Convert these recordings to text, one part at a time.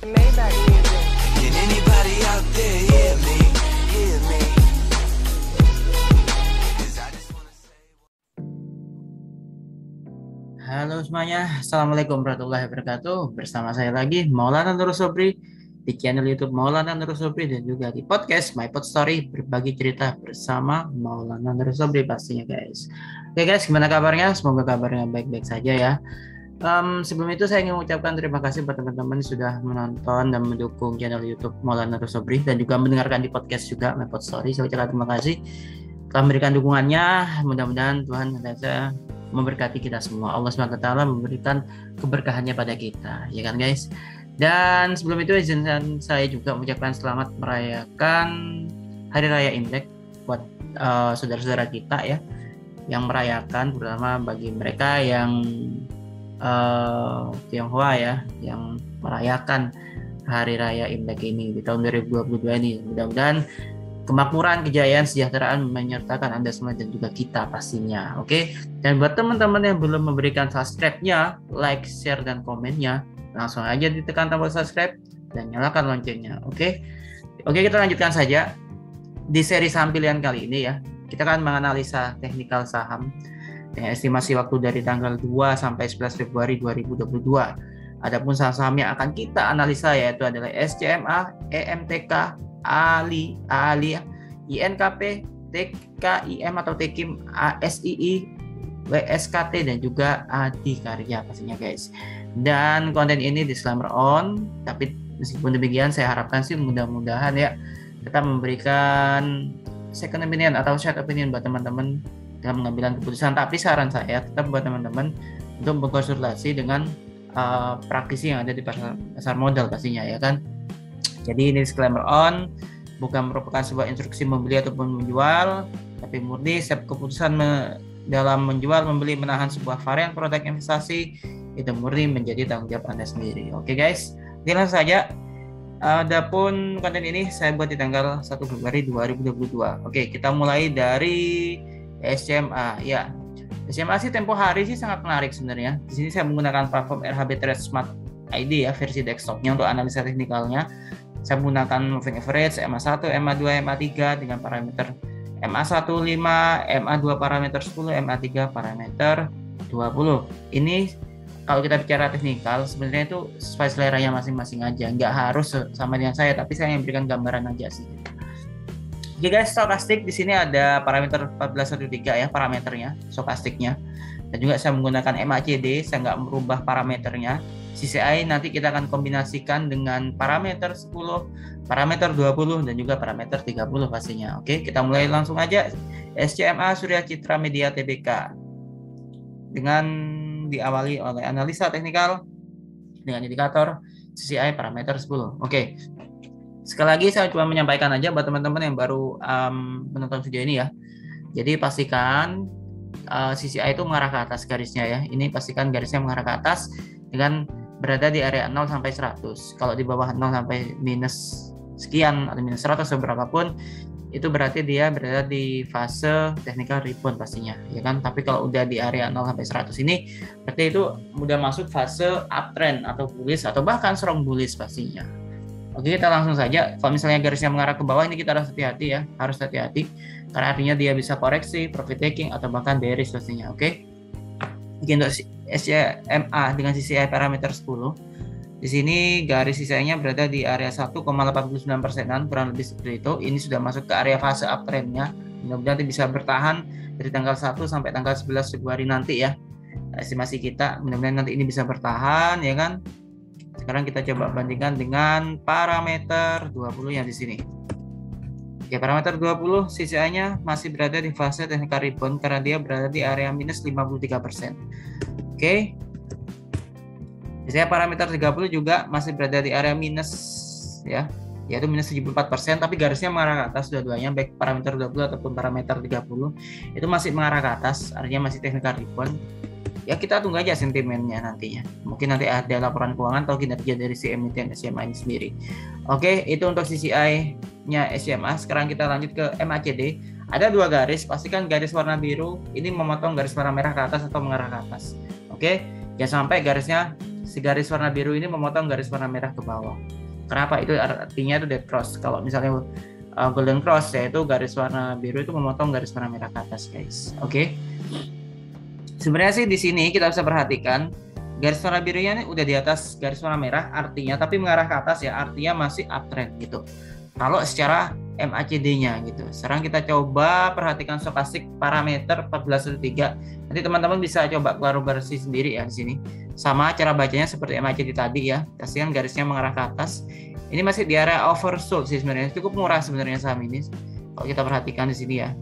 Maybach music. Can anybody out there hear me? Hear me? 'Cause I just wanna say. Halo semuanya, Assalamualaikum warahmatullahi wabarakatuh. Bersama saya lagi Maulana Nur Sobri di channel YouTube Maulana Nur Sobri dan juga di podcast My Pod Story, berbagi cerita bersama Maulana Nur Sobri pastinya guys. Oke guys, gimana kabarnya? Semoga kabarnya baik-baik saja ya. Sebelum itu saya ingin mengucapkan terima kasih buat teman-teman yang sudah menonton dan mendukung channel YouTube Maulana Nur Sobri dan juga mendengarkan di podcast juga My Pod Story. Saya ucapkan terima kasih telah memberikan dukungannya. Mudah-mudahan Tuhan senantiasa memberkati kita semua. Allah SWT memberikan keberkahannya pada kita, ya kan guys. Dan sebelum itu izinkan saya juga mengucapkan selamat merayakan Hari Raya Imlek buat saudara-saudara kita ya yang merayakan, terutama bagi mereka yang Tionghoa ya yang merayakan Hari Raya Imlek ini di tahun 2022 ini. Mudah-mudahan kemakmuran, kejayaan, kesejahteraan menyertakan Anda semua dan juga kita pastinya. Oke. Dan buat teman-teman yang belum memberikan subscribe-nya, like, share dan komennya, langsung aja ditekan tombol subscribe dan nyalakan loncengnya. Oke. Oke, kita lanjutkan saja. Di seri saham pilihan kali ini ya, kita akan menganalisa teknikal saham dengan estimasi waktu dari tanggal 2 sampai 11 Februari 2022. Adapun saham-saham yang akan kita analisa yaitu adalah SCMA, EMTK, ALI, INKP, TKIM atau TKIM, ASII, WSKT dan juga Adikarya pastinya guys. Dan konten ini disclaimer on, tapi meskipun demikian saya harapkan sih mudah-mudahan ya kita memberikan second opinion atau third opinion buat teman-teman dalam pengambilan keputusan. Tapi saran saya tetap buat teman-teman untuk berkonsultasi dengan praktisi yang ada di pasar modal pastinya ya kan. Jadi ini disclaimer on, bukan merupakan sebuah instruksi membeli ataupun menjual, tapi murni setiap keputusan dalam menjual, membeli, menahan sebuah varian produk investasi itu murni menjadi tanggung jawab Anda sendiri. Oke guys, langsung saja. Adapun konten ini saya buat di tanggal 1 Februari 2022. Oke, kita mulai dari SCMA ya. SCMA sih tempo hari sih sangat menarik sebenarnya. Di sini saya menggunakan platform RHB Trade Smart ID ya, versi desktopnya untuk analisa teknikalnya. Saya menggunakan moving average MA1, MA2, MA3 dengan parameter MA1 5, MA2 parameter 10, MA3 parameter 20. Ini kalau kita bicara teknikal sebenarnya itu sesuai seleranya masing-masing aja, nggak harus sama dengan saya, tapi saya yang berikan gambaran aja sih. Oke guys, stokastik di sini ada parameter 1413 ya parameternya, stokastiknya. Dan juga saya menggunakan MACD, saya nggak merubah parameternya. CCI nanti kita akan kombinasikan dengan parameter 10, parameter 20 dan juga parameter 30 pastinya. Oke, kita mulai langsung aja. SCMA Surya Citra Media Tbk. Dengan diawali oleh analisa teknikal dengan indikator CCI parameter 10. Oke. Sekali lagi saya cuma menyampaikan aja buat teman-teman yang baru menonton video ini ya. Jadi pastikan CCI itu mengarah ke atas garisnya ya. Ini pastikan garisnya mengarah ke atas dengan berada di area 0 sampai 100. Kalau di bawah 0 sampai minus sekian atau minus 100 berapapun, itu berarti dia berada di fase technical rebound pastinya, ya kan? Tapi kalau udah di area 0 sampai 100 ini, berarti itu udah masuk fase uptrend atau bullish atau bahkan strong bullish pastinya. Oke, kita langsung saja. Kalau misalnya garisnya mengarah ke bawah ini kita harus hati-hati ya, harus hati-hati karena artinya dia bisa koreksi, profit taking atau bahkan bearish pastinya. Oke. Untuk SCMA dengan CCI parameter 10. Di sini garis sisanya berada di area 1,89%-an kurang lebih seperti itu. Ini sudah masuk ke area fase uptrend-nya. Mudah-mudahan bisa bertahan dari tanggal 1 sampai tanggal 11 Februari nanti ya. Estimasi kita mudah-mudahan nanti ini bisa bertahan ya kan. Sekarang kita coba bandingkan dengan parameter 20 yang di sini. Oke, parameter 20 CCI-nya masih berada di fase technical rebound karena dia berada di area minus 53%. Oke. Saya parameter 30 juga masih berada di area minus ya, yaitu minus 74%, tapi garisnya mengarah ke atas dua-duanya, baik parameter 20 ataupun parameter 30 itu masih mengarah ke atas, artinya masih technical rebound. Ya kita tunggu aja sentimennya nantinya. Mungkin nanti ada laporan keuangan atau kinerja dari si emiten SCMA ini sendiri. Oke, itu untuk CCI-nya SCMA. Sekarang kita lanjut ke MACD. Ada dua garis, pastikan garis warna biru ini memotong garis warna merah ke atas atau mengarah ke atas. Oke, jangan sampai garisnya si garis warna biru ini memotong garis warna merah ke bawah. Kenapa? Itu artinya itu dead cross. Kalau misalnya golden cross, yaitu garis warna biru itu memotong garis warna merah ke atas, guys. Oke. Sebenarnya sih di sini kita bisa perhatikan garis warna birunya ini udah di atas garis warna merah, artinya tapi mengarah ke atas ya, artinya masih uptrend gitu. Kalau secara MACD-nya gitu. Sekarang kita coba perhatikan stokastik parameter 1413. Nanti teman-teman bisa coba kolaborasi sendiri ya di sini. Sama cara bacanya seperti MACD tadi ya. Pastikan garisnya mengarah ke atas. Ini masih di area oversold sih sebenarnya. Cukup murah sebenarnya saham ini. Kalau kita perhatikan di sini ya.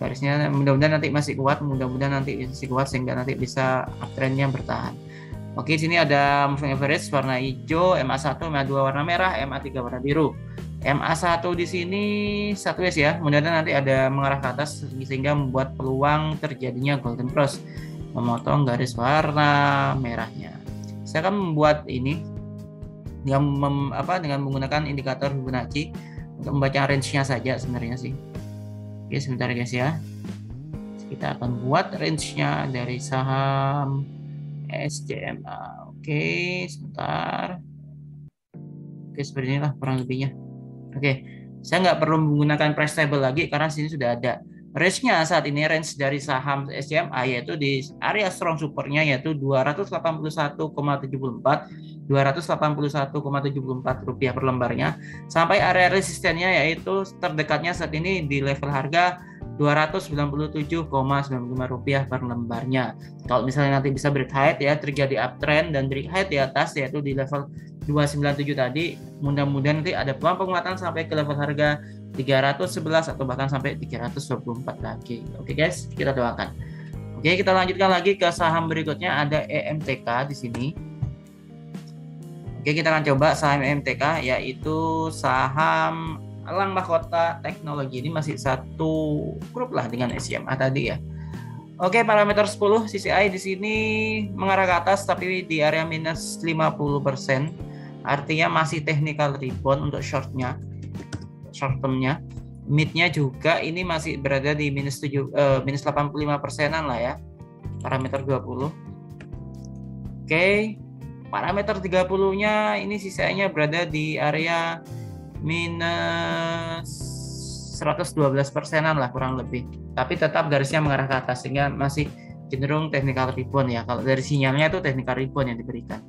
Garisnya mudah-mudahan nanti masih kuat, mudah-mudahan nanti masih kuat sehingga nanti bisa uptrendnya bertahan. Oke, di sini ada moving average warna hijau, MA1, MA2 warna merah, MA3 warna biru. MA1 di sini satu ya, mudah-mudahan nanti ada mengarah ke atas sehingga membuat peluang terjadinya golden cross, memotong garis warna merahnya. Saya akan membuat ini dengan menggunakan indikator Fibonacci untuk membaca range-nya saja sebenarnya sih. Oke, sebentar guys ya. Kita akan buat range-nya dari saham SJMA. Oke, sebentar. Oke, seperti inilah kurang lebihnya. Oke, saya nggak perlu menggunakan price table lagi karena sini sudah ada. Range-nya saat ini range dari saham SJMA yaitu di area strong support-nya yaitu 281,74 281,74 rupiah per lembarnya, sampai area resistennya yaitu terdekatnya saat ini di level harga 297,95 rupiah per lembarnya. Kalau misalnya nanti bisa break high ya, terjadi uptrend dan break high di atas yaitu di level 297 tadi, mudah-mudahan nanti ada peluang penguatan sampai ke level harga 311 atau bahkan sampai 324 lagi. Oke guys, kita doakan. Oke, kita lanjutkan lagi ke saham berikutnya, ada EMTK di sini. Oke, kita akan coba saham EMTK yaitu saham Elang Mahkota Teknologi. Ini masih satu grup lah dengan SJMA tadi ya. Oke, parameter 10 CCI di sini mengarah ke atas tapi di area minus 50%. Artinya masih technical rebound untuk short termnya. Mid-nya juga ini masih berada di minus 85%-an lah ya. Parameter 20. Oke. Parameter 30-nya ini sisanya berada di area minus 112%-an lah kurang lebih. Tapi tetap garisnya mengarah ke atas sehingga masih cenderung technical rebound ya. Kalau dari sinyalnya itu technical rebound yang diberikan.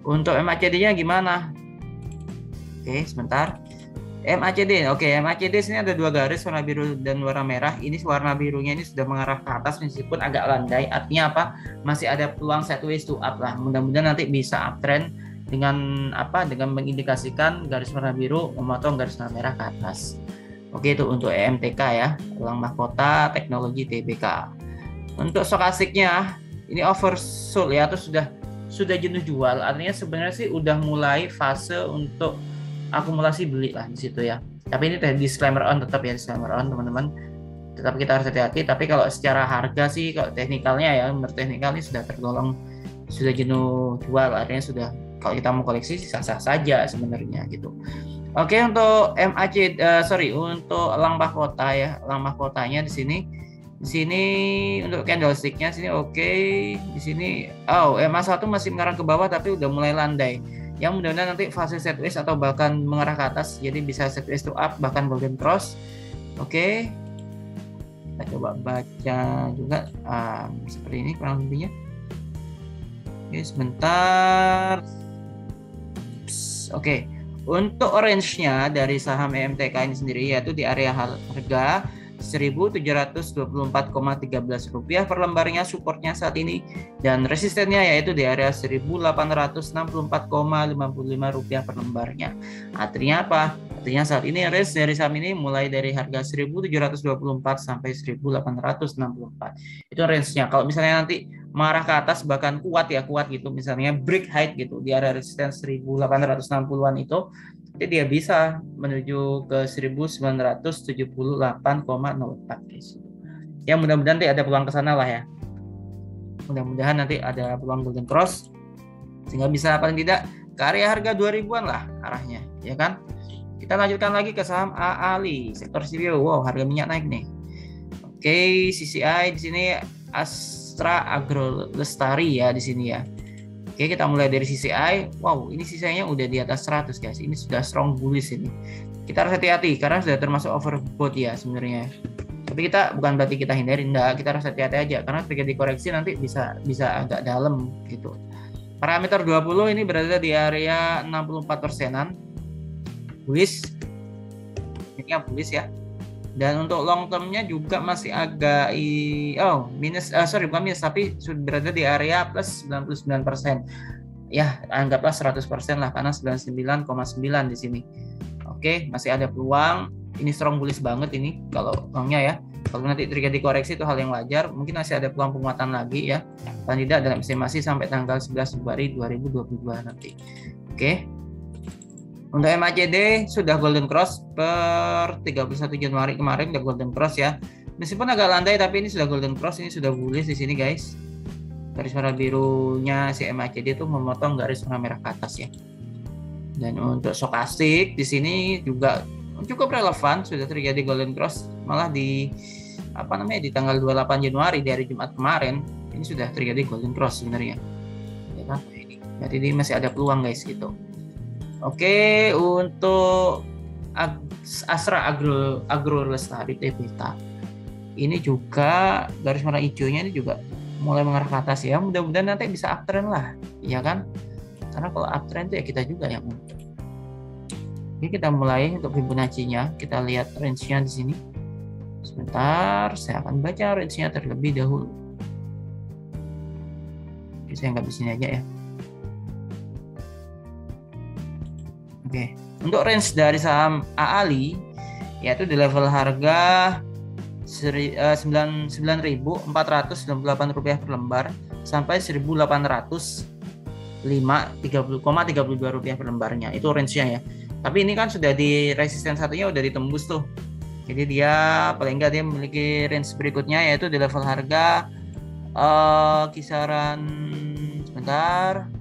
Untuk MACD-nya gimana? Oke, sebentar. MACD. Oke, MACD sini ada dua garis warna biru dan warna merah. Ini warna birunya ini sudah mengarah ke atas meskipun agak landai. Artinya apa? Masih ada peluang sideways to up lah. Mudah-mudahan nanti bisa uptrend dengan dengan mengindikasikan garis warna biru memotong garis warna merah ke atas. Oke, itu untuk EMTK ya, Elang Mahkota Teknologi TBK. Untuk stokastiknya ini oversold ya, atau sudah jenuh jual. Artinya sebenarnya sih udah mulai fase untuk akumulasi beli lah di situ ya. Tapi ini disclaimer on, tetap ya disclaimer on teman-teman. Tetap kita harus hati-hati. Tapi kalau secara harga sih, kalau teknikalnya ya, berteknikal ini sudah tergolong sudah jenuh jual. Artinya sudah, kalau kita mau koleksi sah-sah saja sebenarnya gitu. Oke, untuk untuk Elang Mahkota ya, Elang Mahkotanya di sini untuk candlesticknya sini oke. Di sini MA1 masih mengarah ke bawah tapi udah mulai landai. Yang mudah-mudahan nanti fase sideways atau bahkan mengarah ke atas, jadi bisa sideways to up bahkan golden cross. Oke. Kita coba baca juga seperti ini kurang lebihnya. Oke, sebentar. Oke. Untuk range-nya dari saham EMTK ini sendiri yaitu di area harga 1.724,13 rupiah per lembarnya supportnya saat ini, dan resistennya yaitu di area 1.864,55 rupiah per lembarnya. Artinya apa? Artinya saat ini range dari saham ini mulai dari harga 1.724 sampai 1.864. Itu range-nya. Kalau misalnya nanti mengarah ke atas bahkan kuat gitu, misalnya break high gitu di area resisten 1.860-an itu, jadi dia bisa menuju ke 1978,04 guys. Ya mudah-mudahan nanti ada peluang ke sana lah ya. Mudah-mudahan nanti ada peluang golden cross sehingga bisa paling tidak ke area harga 2000-an lah arahnya, ya kan? Kita lanjutkan lagi ke saham AALI, sektor CPO. Wow, harga minyak naik nih. Oke, CCI di sini Astra Agro Lestari ya di sini ya. Oke, kita mulai dari CCI. Wow, ini CCI-nya udah di atas 100 guys. Ini sudah strong bullish ini. Kita harus hati-hati karena sudah termasuk overbought ya sebenarnya. Tapi kita bukan berarti kita hindari, enggak, kita harus hati-hati aja karena terjadi koreksi nanti bisa agak dalam gitu. Parameter 20 ini berada di area 64%-an. Bullish. Ini bullish ya. Dan untuk long term-nya juga masih agak bukan minus tapi sudah berada di area plus 99%. Ya, anggaplah 100% lah karena 99,9 di sini. Oke, masih ada peluang. Ini strong bullish banget ini kalau longnya ya. Kalau nanti terjadi koreksi itu hal yang wajar. Mungkin masih ada peluang penguatan lagi ya. Paling tidak dalam estimasi sampai tanggal 11 Februari 2022 nanti. Oke. Untuk MACD sudah golden cross per 31 Januari kemarin udah golden cross ya. Meskipun agak landai tapi ini sudah golden cross, ini sudah bullish di sini guys. Garis merah birunya si MACD itu memotong garis warna merah ke atas ya. Dan untuk stokastik di sini juga cukup relevan, sudah terjadi golden cross malah di di tanggal 28 Januari di hari Jumat kemarin. Ini sudah terjadi golden cross sebenarnya. Ya kan? Berarti ini masih ada peluang guys gitu. Oke, untuk Astra Agro Lestari Tbk ini juga garis merah hijaunya ini juga mulai mengarah ke atas ya. Mudah-mudahan nanti bisa uptrend lah, ya kan? Karena kalau uptrend itu ya kita juga yang untung. Oke, kita mulai untuk Fibonacci-nya. Kita lihat range-nya di sini. Sebentar, saya akan baca range-nya terlebih dahulu. Oke, saya nggak di sini aja ya. Oke, untuk range dari saham AALI yaitu di level harga 9.498 rupiah per lembar sampai 1.805,32 rupiah per lembarnya. Itu range-nya ya. Tapi ini kan sudah di resisten satunya udah ditembus tuh. Jadi dia paling enggak dia memiliki range berikutnya yaitu di level harga kisaran sebentar.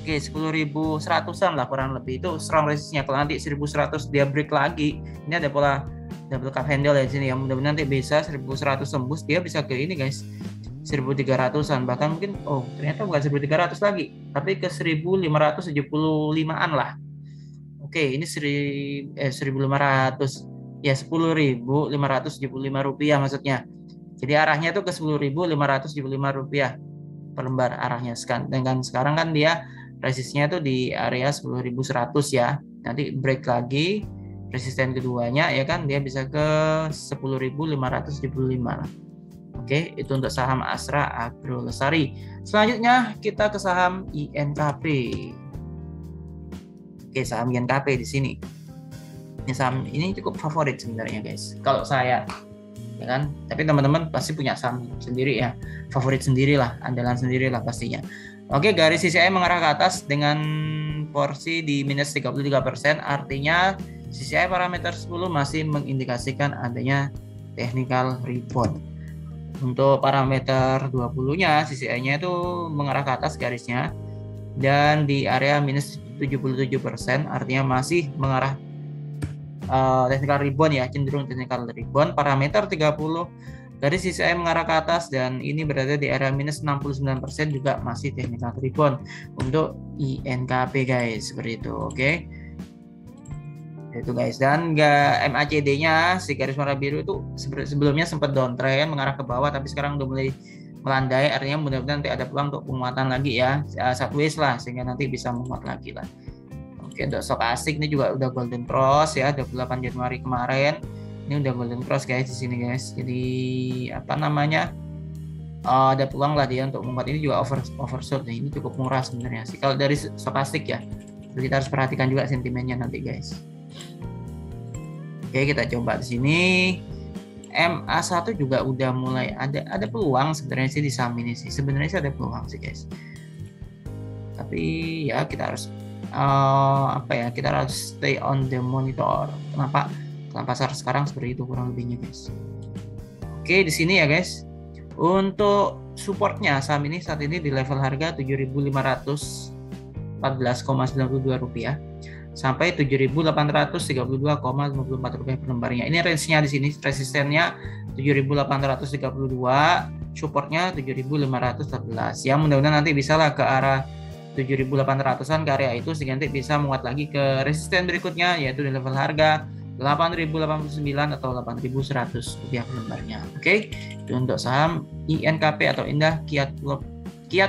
Oke, 10.100-an lah kurang lebih, itu strong resistnya. Kalau nanti 1.100 dia break lagi, ini ada pola double cup handle ya di sini ya. Mudah-mudahan nanti bisa 1.100 tembus, dia bisa ke ini guys, 1.300-an, bahkan mungkin ternyata bukan 1.300 lagi, tapi ke 1.575-an lah. Oke, ini 1.500 ya, 10.575 rupiah maksudnya. Jadi arahnya tuh ke 10.575 rupiah per lembar arahnya. Dengan sekarang kan dia resistnya tuh di area 10.100 ya. Nanti break lagi resisten keduanya ya kan, dia bisa ke 10.575 lah. Oke, itu untuk saham Astra Agro Lestari. Selanjutnya kita ke saham INKP. Oke, saham INKP di sini. Ini saham ini cukup favorit sebenarnya guys. Kalau saya ya kan, tapi teman-teman pasti punya saham sendiri ya, favorit sendirilah, andalan sendirilah pastinya. Oke, garis CCI mengarah ke atas dengan porsi di minus 33%, artinya CCI parameter 10 masih mengindikasikan adanya technical rebound. Untuk parameter 20-nya CCI-nya itu mengarah ke atas garisnya dan di area minus 77%, artinya masih mengarah technical rebound ya, cenderung technical rebound. Parameter 30 garis CCI mengarah ke atas dan ini berada di area minus 69%, juga masih technical rebound untuk INKP guys, seperti itu. Oke, itu guys. Dan MACD-nya si garis merah biru itu sebelumnya sempat downtrend mengarah ke bawah, tapi sekarang udah mulai melandai, artinya mudah-mudahan nanti ada peluang untuk penguatan lagi ya, sideways lah, sehingga nanti bisa menguat lagi lah. Oke, untuk stokastik ini juga udah golden cross ya, 28 Januari kemarin. Ini udah golden cross guys di sini guys. Jadi ada peluang lah dia untuk membuat ini juga oversold. Ini cukup murah sebenarnya sih kalau dari stokastik ya. Jadi kita harus perhatikan juga sentimennya nanti guys. Oke, kita coba di sini. MA1 juga udah mulai ada peluang sebenarnya sih di saham ini sih. Sebenarnya sih ada peluang sih guys. Tapi ya kita harus kita harus stay on the monitor. Kenapa pasar sekarang seperti itu kurang lebihnya guys. Oke, di sini ya guys. Untuk supportnya saham ini saat ini di level harga 7.514,92 rupiah sampai 7.832,54 rupiah per lembarnya. Ini range-nya di sini, resistennya 7.832, supportnya 7.514. Ya mudah-mudahan nanti bisa lah ke arah 7.800-an ke area itu, sehingga nanti bisa menguat lagi ke resisten berikutnya, yaitu di level harga 8.089 atau 8.100 rupiah per lembarnya. Oke, itu untuk saham INKP atau Indah Kiat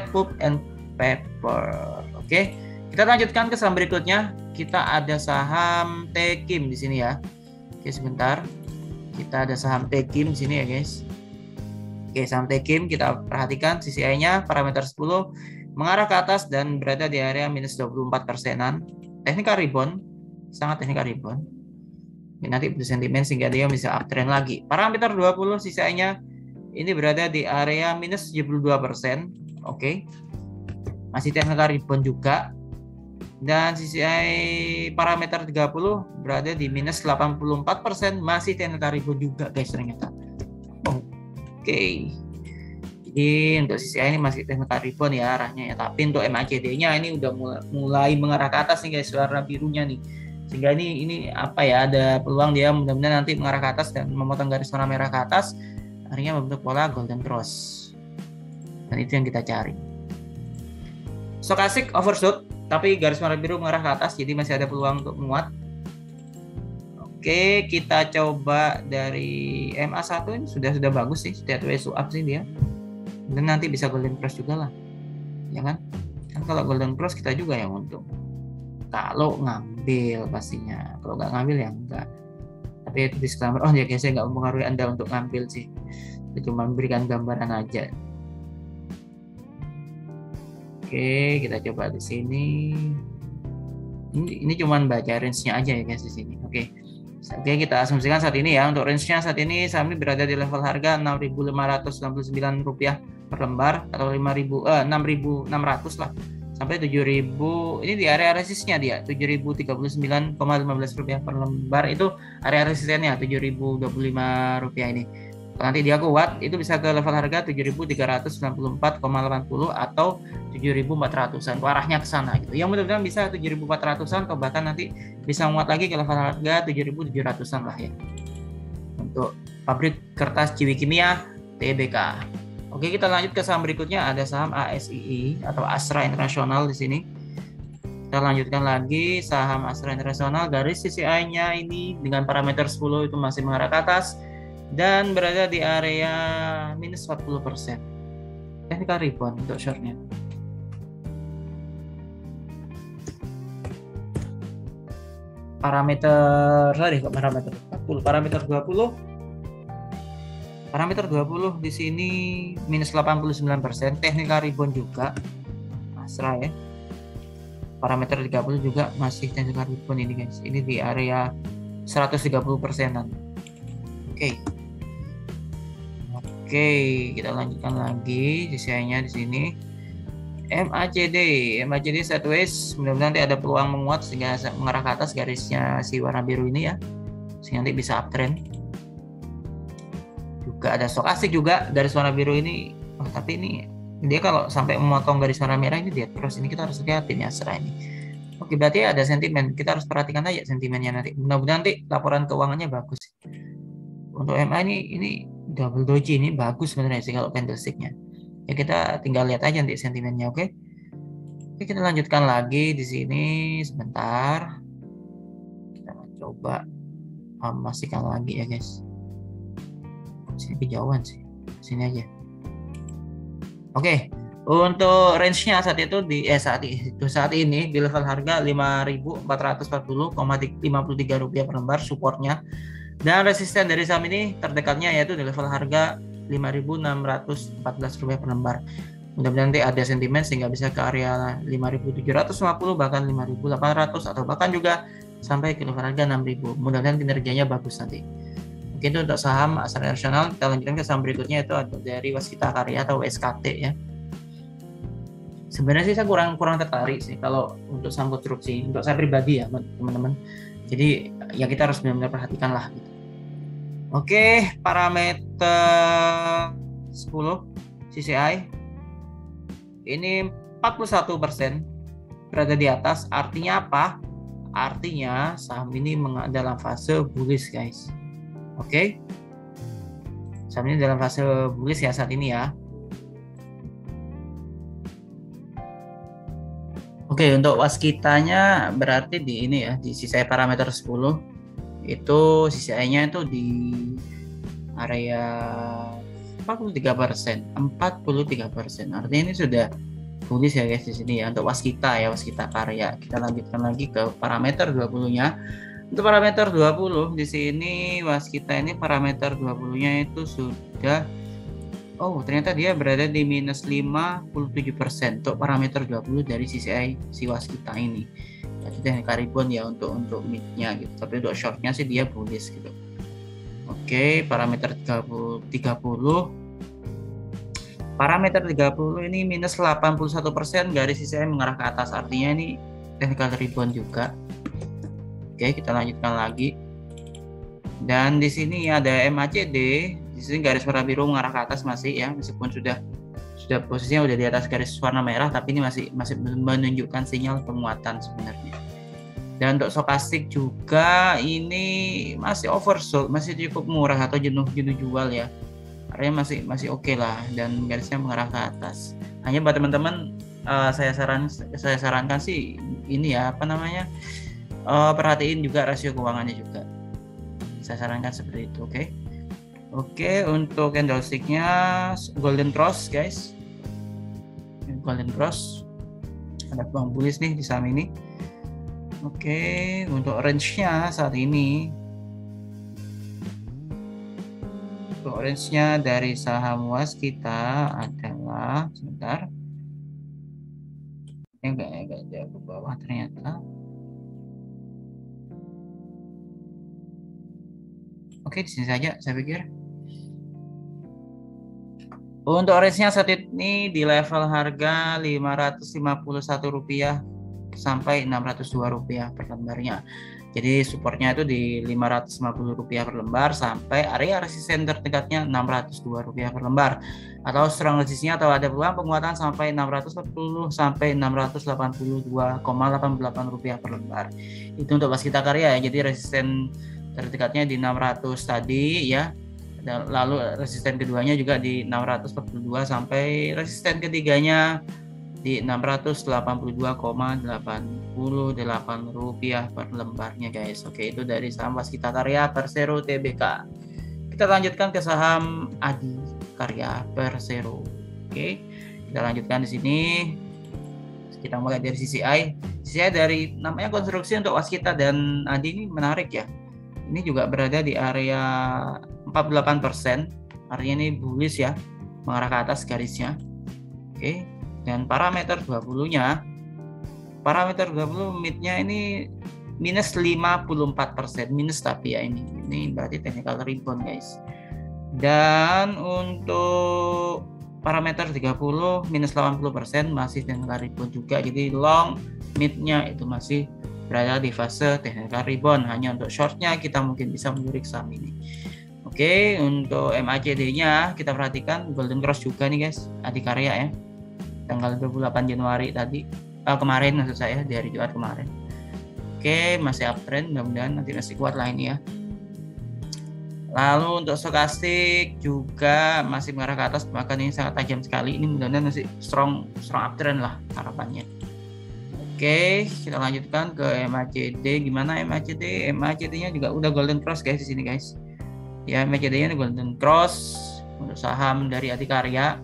Pulp and Paper. Oke, kita lanjutkan ke saham berikutnya. Kita ada saham Tekim di sini ya. Oke, sebentar. Kita ada saham Tekim di sini ya, guys. Oke, saham Tekim kita perhatikan CCI-nya parameter 10 mengarah ke atas dan berada di area minus 24%-an. Technical rebound, sangat technical rebound. Ini nanti bersentimen sehingga dia bisa uptrend lagi. Parameter 20 CCI-nya ini berada di area minus 72%. Oke. Masih technical rebound juga. Dan CCI parameter 30 berada di minus 84%, masih technical rebound juga, guys, ternyata. Oke. Jadi untuk CCI ini masih technical rebound ya arahnya ya. Tapi untuk MACD-nya ini udah mulai mengarah ke atas nih, guys, warna birunya nih. Sehingga ini apa ya, ada peluang dia mudah-mudahan nanti mengarah ke atas dan memotong garis warna merah ke atas, akhirnya membentuk pola golden cross. Dan itu yang kita cari. Stochastic overshoot, tapi garis warna biru mengarah ke atas, jadi masih ada peluang untuk menguat. Oke, kita coba dari MA1 ini sudah bagus sih, sideways up sih dia. Dan nanti bisa golden cross juga lah, ya kan? Kan kalau golden cross kita juga yang untung. Kalau ngambil pastinya, kalau nggak ngambil ya enggak. Tapi itu disclaimer, oh ya guys, saya nggak mempengaruhi Anda untuk ngambil sih, itu cuma memberikan gambaran aja. Oke, kita coba di sini. Ini cuma baca range-nya aja ya guys di sini. Oke, kita asumsikan saat ini ya, untuk range-nya saat ini saham ini berada di level harga 6.599 rupiah per lembar atau 6.600 lah. Sampai 7.000, ini di area resistnya dia 7.039,15 rupiah per lembar, itu area resistennya 7.025 rupiah ini. Kalau nanti dia kuat itu bisa ke level harga 7.394,80 atau 7.400-an, arahnya ke sana gitu. Yang mudah-mudahan bisa 7.400-an atau bahkan nanti bisa menguat lagi ke level harga 7.700-an lah ya. Untuk pabrik kertas Ciwi Kimia TBK. Oke, kita lanjut ke saham berikutnya, ada saham ASII atau Astra International di sini. Kita lanjutkan lagi saham Astra International, garis CCI-nya ini dengan parameter 10 itu masih mengarah ke atas dan berada di area minus 40%. Technical rebound untuk short-nya. Parameter 20. Parameter 20 di sini minus 89%, technical rebound juga. Astra ya. Parameter 30 juga masih technical rebound ini guys. Ini di area 130%-an. Oke, kita lanjutkan lagi CCI-nya di sini. MACD sideways, mudah-mudahan nanti ada peluang menguat sehingga mengarah ke atas garisnya si warna biru ini ya. Sehingga nanti bisa uptrend. Juga ada stokastik juga garis warna biru ini. Oh, tapi ini dia kalau sampai memotong garis warna merah ini dia terus, ini kita harus hati-hati nih Astra ini. Oke, berarti ada sentimen, kita harus perhatikan aja sentimennya nanti. Mudah-mudahan nanti laporan keuangannya bagus. Untuk MA ini double doji ini bagus sebenarnya sih kalau candlesticknya. Ya kita tinggal lihat aja nanti sentimennya, oke? Oke, kita lanjutkan lagi di sini sebentar. Kita coba memastikan lagi ya guys. Sini kejauhan sih, sini aja. Oke, untuk range-nya saat ini di level harga 5.440,53 rupiah per lembar supportnya, dan resisten dari saham ini terdekatnya yaitu di level harga 5.614 rupiah per lembar. Mudah-mudahan nanti ada sentimen sehingga bisa ke area 5.750 bahkan 5.800 atau bahkan juga sampai ke level harga 6.000. Mudah-mudahan kinerjanya bagus nanti. Mungkin itu untuk saham Astra International. Kita lanjutkan ke saham berikutnya, itu ada dari Waskita Karya atau WSKT ya. Sebenarnya sih saya kurang tertarik sih kalau untuk saham konstruksi, untuk saya pribadi ya teman-teman. Jadi ya kita harus benar-benar perhatikan lah gitu. Oke, parameter 10 CCI ini 41% berada di atas. Artinya apa? Artinya saham ini dalam fase bullish guys. Oke, saham ini dalam fase bullish ya saat ini ya. Oke, untuk waskitanya berarti di ini ya, di CCI parameter 10 itu CCI-nya itu di area 43%. 43%. Artinya ini sudah tulis ya guys di sini ya untuk waskita ya, waskita karya. Kita lanjutkan lagi ke parameter 20-nya. Untuk parameter 20 di sini waskita ini parameter 20-nya itu sudah ternyata dia berada di minus 57% untuk parameter 20 dari CCI si waskita ini. Jadi teknik ribbon ya untuk mid-nya gitu. Tapi untuk short-nya sih dia bullish gitu. Oke, parameter 30 parameter 30 ini minus 81%, garis CCI mengarah ke atas, artinya ini technical rebound juga. Oke, kita lanjutkan lagi. Dan di sini ada MACD, di sini garis warna biru mengarah ke atas masih ya, meskipun sudah posisinya udah di atas garis warna merah, tapi ini masih menunjukkan sinyal penguatan sebenarnya. Dan untuk stokastik juga ini masih oversold, masih cukup murah atau jenuh jual ya. Artinya masih oke lah, dan garisnya mengarah ke atas. Hanya buat teman-teman saya sarankan sih ini ya perhatiin juga rasio keuangannya juga. Saya sarankan seperti itu, oke. Oke, untuk candlestick-nya golden cross guys. Golden cross. Ada peluang bullish nih di saham ini. Oke, untuk range-nya saat ini. Untuk range-nya dari saham waskita adalah sebentar. Agak jauh ke bawah ternyata. Oke, di sini saja saya pikir. Untuk range-nya saat ini di level harga Rp551 sampai Rp602 per lembarnya. Jadi supportnya itu di Rp550 per lembar sampai area resisten terdekatnya Rp602 per lembar. Atau strong resistnya atau ada peluang penguatan sampai 640 sampai Rp682,88 per lembar. Itu untuk waskita karya ya. Jadi resisten terdekatnya di 600 tadi ya. Dan lalu resisten keduanya juga di 642 sampai resisten ketiganya di Rp682,88 per lembarnya guys. Oke, itu dari saham waskita karya Persero Tbk. Kita lanjutkan ke saham Adikarya Persero. Oke, kita lanjutkan di sini. Kita mulai dari CCI. CCI dari namanya konstruksi untuk waskita dan Adi ini menarik ya. Ini juga berada di area 48%, artinya ini bullish ya, mengarah ke atas garisnya. Oke, dan parameter 20-nya, parameter 20 mid-nya ini minus 54%, minus tapi ya ini berarti technical rebound guys. Dan untuk parameter 30 minus 80% masih technical rebound juga, jadi long mid-nya itu masih berada di fase technical rebound. Hanya untuk shortnya kita mungkin bisa melirik saham ini. Oke, untuk MACD-nya kita perhatikan golden cross juga nih guys, Adikarya ya. Tanggal 28 Januari tadi, kemarin maksud saya, dari Jumat kemarin. Oke, masih uptrend, mudah-mudahan nanti masih kuat lah ini ya. Lalu untuk stokastik juga masih mengarah ke atas, bahkan ini sangat tajam sekali. Ini mudah-mudahan masih strong uptrend lah harapannya. Oke, kita lanjutkan ke MACD. Gimana MACD? MACD-nya juga udah golden cross guys di sini guys. Ya, MACD-nya golden cross untuk saham dari Adikarya.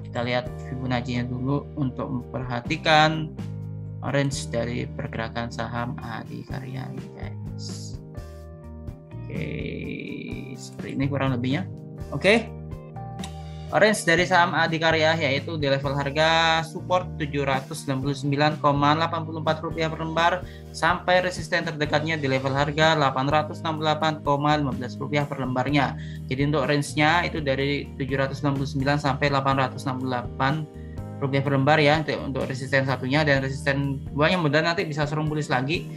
Kita lihat Fibonacci-nya dulu untuk memperhatikan range dari pergerakan saham Adikarya ini guys. Oke, seperti ini kurang lebihnya. Oke. Range dari saham Adikarya yaitu di level harga support Rp799,84 per lembar sampai resisten terdekatnya di level harga Rp868,15 per lembarnya. Jadi untuk range-nya itu dari 769 sampai 868 rupiah per lembar ya untuk resisten satunya, dan resisten duanya mudah nanti bisa serung bullish lagi.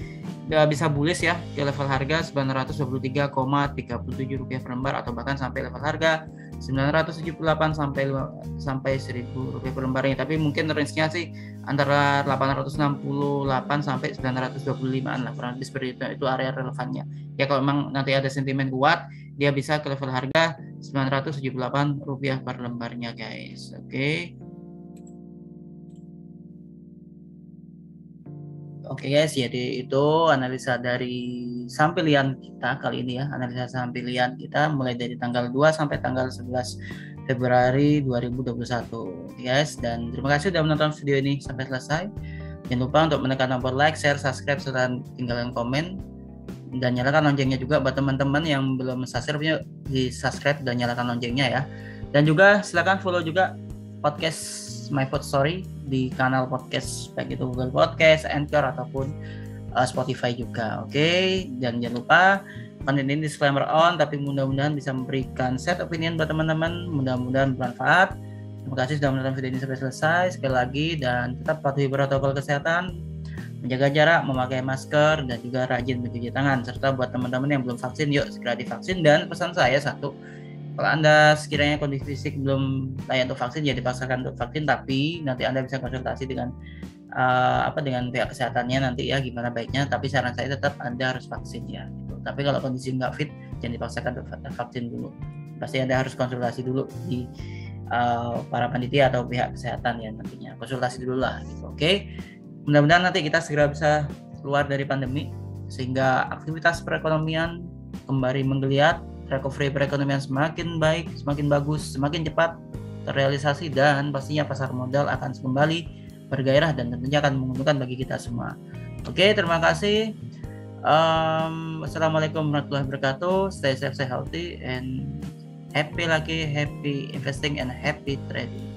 Bisa bullish ya di level harga Rp923,37 per lembar atau bahkan sampai level harga Rp978 sampai Rp1.000 per lembarnya. Tapi mungkin range-nya sih antara 868 sampai 925-an lah, kurang lebih seperti itu area relevannya. Ya kalau memang nanti ada sentimen kuat, dia bisa ke level harga Rp978 per lembarnya guys. Oke. Oke guys, jadi itu analisa dari saham pilihan kita kali ini ya. Analisa saham pilihan kita mulai dari tanggal 2 sampai tanggal 11 Februari 2021 guys. Dan terima kasih sudah menonton video ini sampai selesai. Jangan lupa untuk menekan tombol like, share, subscribe, serta tinggalkan komen. Dan nyalakan loncengnya juga buat teman-teman yang belum subscribe, yuk di subscribe dan nyalakan loncengnya ya. Dan juga silakan follow juga podcast My Food Story di kanal podcast baik itu Google Podcast, Anchor ataupun Spotify juga. Oke. Dan jangan lupa konten ini disclaimer on, tapi mudah-mudahan bisa memberikan set opinion buat teman-teman, mudah-mudahan bermanfaat. Terima kasih sudah menonton video ini sampai selesai. Sekali lagi, dan tetap patuhi protokol kesehatan, menjaga jarak, memakai masker, dan juga rajin mencuci tangan. Serta buat teman-teman yang belum vaksin, yuk segera divaksin. Dan pesan saya satu, kalau Anda sekiranya kondisi fisik belum layak untuk vaksin, ya dipaksakan untuk vaksin, tapi nanti Anda bisa konsultasi dengan dengan pihak kesehatannya nanti ya gimana baiknya. Tapi saran saya tetap Anda harus vaksin ya. Gitu. Tapi kalau kondisi nggak fit, jangan dipaksakan untuk vaksin dulu. Pasti Anda harus konsultasi dulu di para panitia atau pihak kesehatan ya nantinya. Konsultasi dulu lah. Gitu. Oke. Mudah-mudahan nanti kita segera bisa keluar dari pandemi sehingga aktivitas perekonomian kembali menggeliat. Recovery perekonomian semakin baik, semakin bagus, semakin cepat terrealisasi, dan pastinya pasar modal akan kembali bergairah dan tentunya akan menguntungkan bagi kita semua. Oke, terima kasih. Wassalamualaikum warahmatullahi wabarakatuh. Stay safe, stay healthy, and happy investing and happy trading.